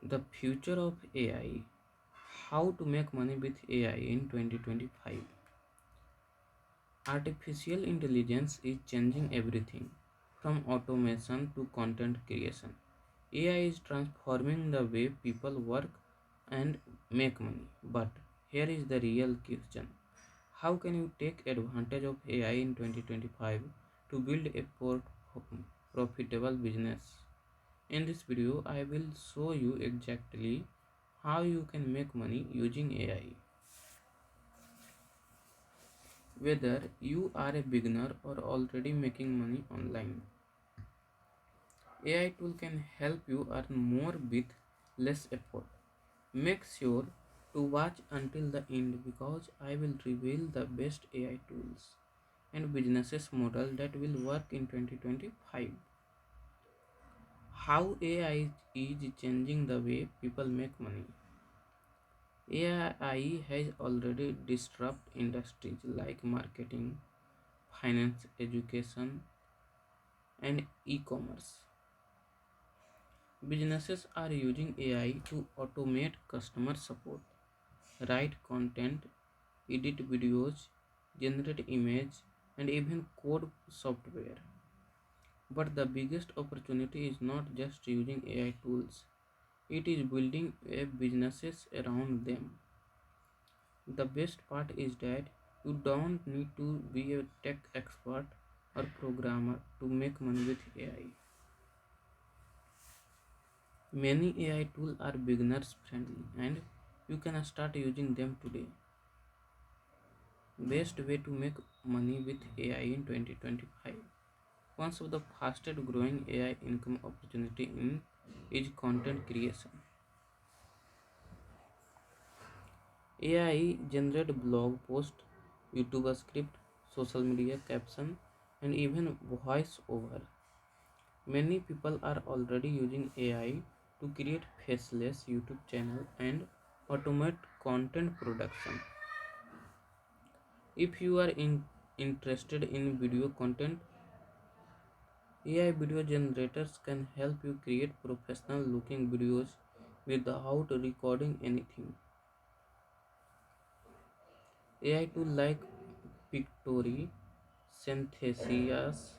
The future of AI. How to make money with AI in 2025. Artificial intelligence is changing everything from automation to content creation. AI is transforming the way people work and make money. But here is the real question. How can you take advantage of AI in 2025 to build a profitable business? In this video, I will show you exactly how you can make money using AI. Whether you are a beginner or already making money online, AI tool can help you earn more with less effort. Make sure to watch until the end because I will reveal the best AI tools and businesses model that will work in 2025. How AI is changing the way people make money. AI has already disrupted industries like marketing, finance, education, and e-commerce. Businesses are using AI to automate customer support, write content, edit videos, generate image, and even code software. But the biggest opportunity is not just using AI tools, it is building businesses around them. The best part is that you don't need to be a tech expert or programmer to make money with AI. Many AI tools are beginners friendly and you can start using them today. Best way to make money with AI in 2025. One of the fastest growing AI income opportunity in is content creation. AI generate blog post, YouTube script, social media caption, and even voice over. Many people are already using AI to create faceless YouTube channel and automate content production. If you are interested in video content, AI video generators can help you create professional looking videos without recording anything. AI tools like Pictory, Synthesias,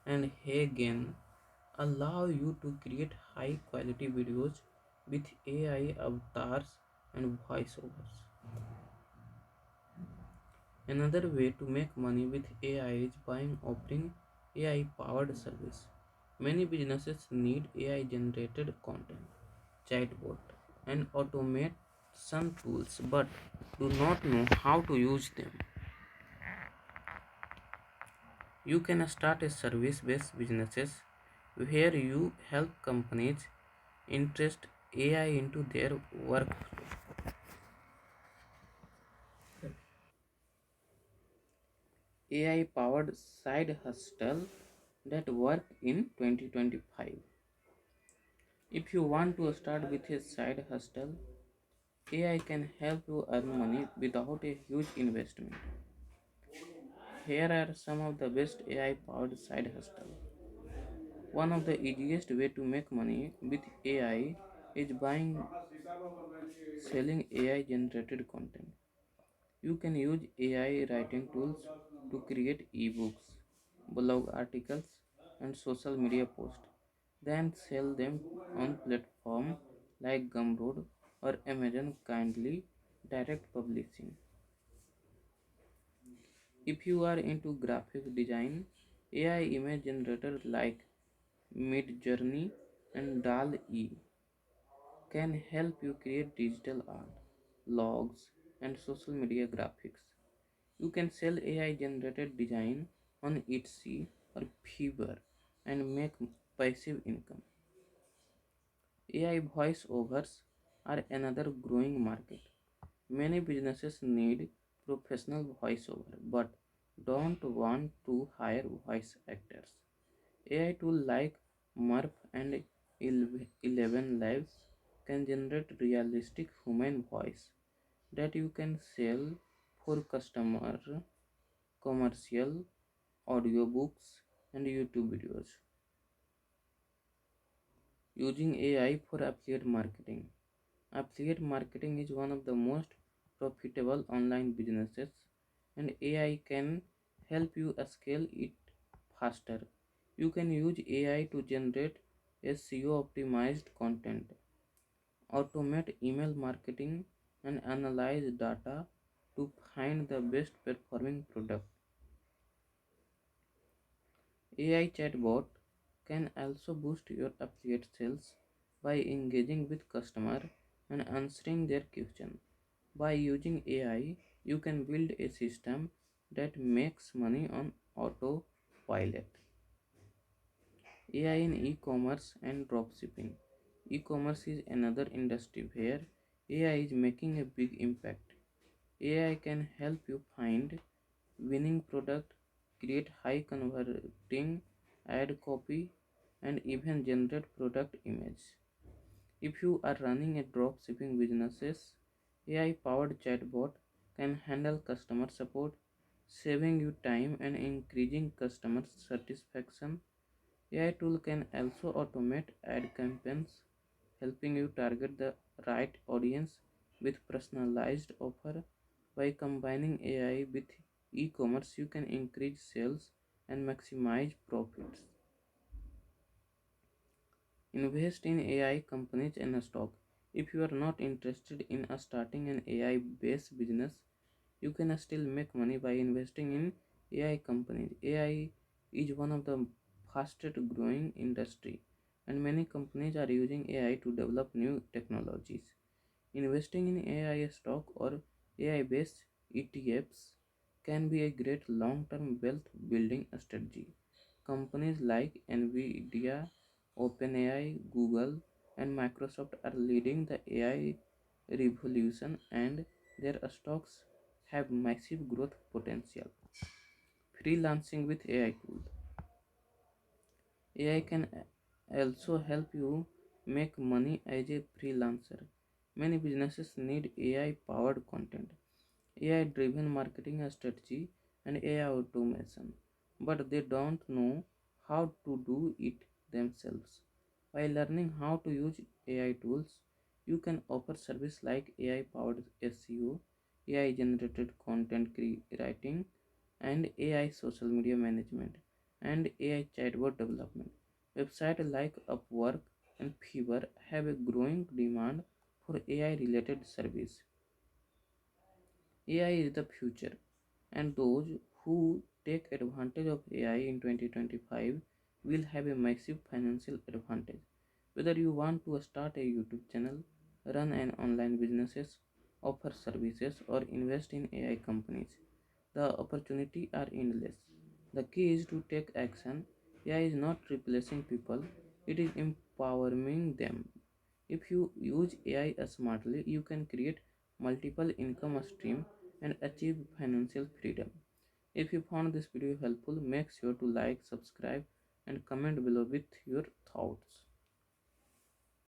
and Hagen allow you to create high quality videos with AI avatars and voiceovers. Another way to make money with AI is by offering AI powered service. Many businesses need AI generated content, chatbot, and automation tools but do not know how to use them. You can start a service based businesses where you help companies interest AI into their workflow. AI powered side hustle that work in 2025. If you want to start with a side hustle, AI can help you earn money without a huge investment. Here are some of the best AI powered side hustle. One of the easiest way to make money with AI is buying selling AI generated content. You can use AI writing tools to create ebooks, blog articles, and social media posts, then sell them on platforms like Gumroad or Amazon Kindly Direct Publishing. If you are into graphic design, AI image generator like Midjourney and DAL-E can help you create digital art, logs, and social media graphics. You can sell AI generated design on Etsy or Fiverr and make passive income. AI voiceovers are another growing market. Many businesses need professional voiceover but don't want to hire voice actors. AI tools like Murph and 11 Lives can generate realistic human voice that you can sell for customer commercial, audiobooks, and YouTube videos. Using AI for affiliate marketing. Affiliate marketing is one of the most profitable online businesses, and AI can help you scale it faster. You can use AI to generate SEO optimized content, automate email marketing, and analyze data to find the best performing product. AI chatbot can also boost your affiliate sales by engaging with customer and answering their question. By using AI, you can build a system that makes money on autopilot. AI in e-commerce and dropshipping. E-commerce is another industry where AI is making a big impact. AI can help you find winning product, create high converting ad copy, and even generate product image. If you are running a drop shipping businesses, AI powered chatbot can handle customer support, saving you time and increasing customer satisfaction. AI tool can also automate ad campaigns, helping you target the right audience with personalized offer. By combining AI with e-commerce, you can increase sales and maximize profits. Invest in AI companies and stock. If you are not interested in starting an AI based business, you can still make money by investing in AI companies. AI is one of the fastest growing industry, and many companies are using AI to develop new technologies. Investing in AI stock or AI based ETFs can be a great long term wealth building strategy. Companies like Nvidia, OpenAI, Google, and Microsoft are leading the AI revolution, and their stocks have massive growth potential. Freelancing with AI tools. AI can also help you make money as a freelancer. Many businesses need AI powered content, AI driven marketing strategy, and AI automation, but they don't know how to do it themselves. By learning how to use AI tools, you can offer service like AI powered SEO, AI generated content writing, and AI social media management, and AI chatbot development. Websites like Upwork and Fiverr have a growing demand for AI related service. AI is the future, and those who take advantage of AI in 2025 will have a massive financial advantage. Whether you want to start a YouTube channel, run an online businesses, offer services, or invest in AI companies, the opportunity are endless. The key is to take action. AI is not replacing people, it is empowering them. If you use AI smartly, you can create multiple income streams and achieve financial freedom. If you found this video helpful, make sure to like, subscribe, and comment below with your thoughts.